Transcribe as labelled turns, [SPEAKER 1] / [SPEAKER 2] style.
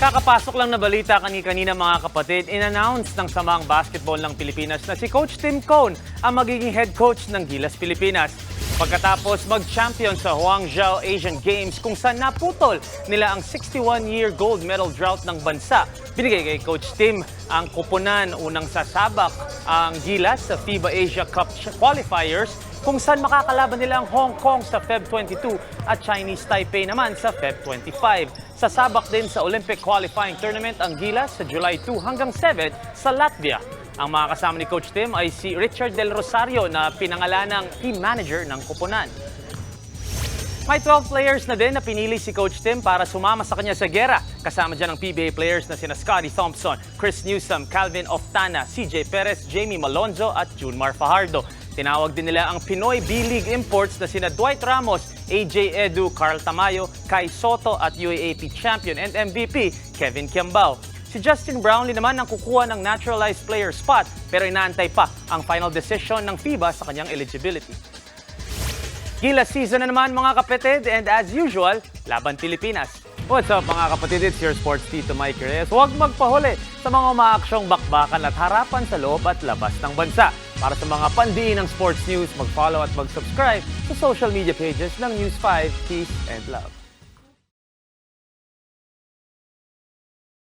[SPEAKER 1] Kakapasok lang na balita kanina mga kapatid, in-announce ng samang basketball ng Pilipinas na si Coach Tim Cone ang magiging head coach ng Gilas Pilipinas. Pagkatapos mag-champion sa Hangzhou Asian Games kung saan naputol nila ang 61-year gold medal drought ng bansa. Binigay kay Coach Tim ang kupunan, unang sasabak ang Gilas sa FIBA Asia Cup qualifiers kung saan makakalaban nila ang Hong Kong sa Feb 22 at Chinese Taipei naman sa Feb 25. Sasabak din sa Olympic qualifying tournament ang Gilas sa July 2 hanggang 7 sa Latvia. Ang mga kasama ni Coach Tim ay si Richard Del Rosario na pinangalanang team manager ng kupunan. May 12 players na din na pinili si Coach Tim para sumama sa kanya sa gera. Kasama dyan ang PBA players na sina Scotty Thompson, Chris Newsome, Calvin Oftana, CJ Perez, Jamie Malonzo at Junmar Fajardo. Tinawag din nila ang Pinoy B-League imports na sina Dwight Ramos, AJ Edu, Carl Tamayo, Kai Soto at UAAP champion and MVP Kevin Kiambao. Si Justin Brownlee naman ang kukuha ng naturalized player spot pero inaantay pa ang final decision ng FIBA sa kanyang eligibility. Gilas season na naman mga kapatid and as usual, laban Pilipinas. What's up mga kapatid, it's your sports tito Mike Reyes. Huwag magpahuli sa mga umaaksyong bakbakan at harapan sa loob at labas ng bansa. Para sa mga pandiin ng sports news, mag-follow at mag-subscribe sa social media pages ng News 5. Peace and love.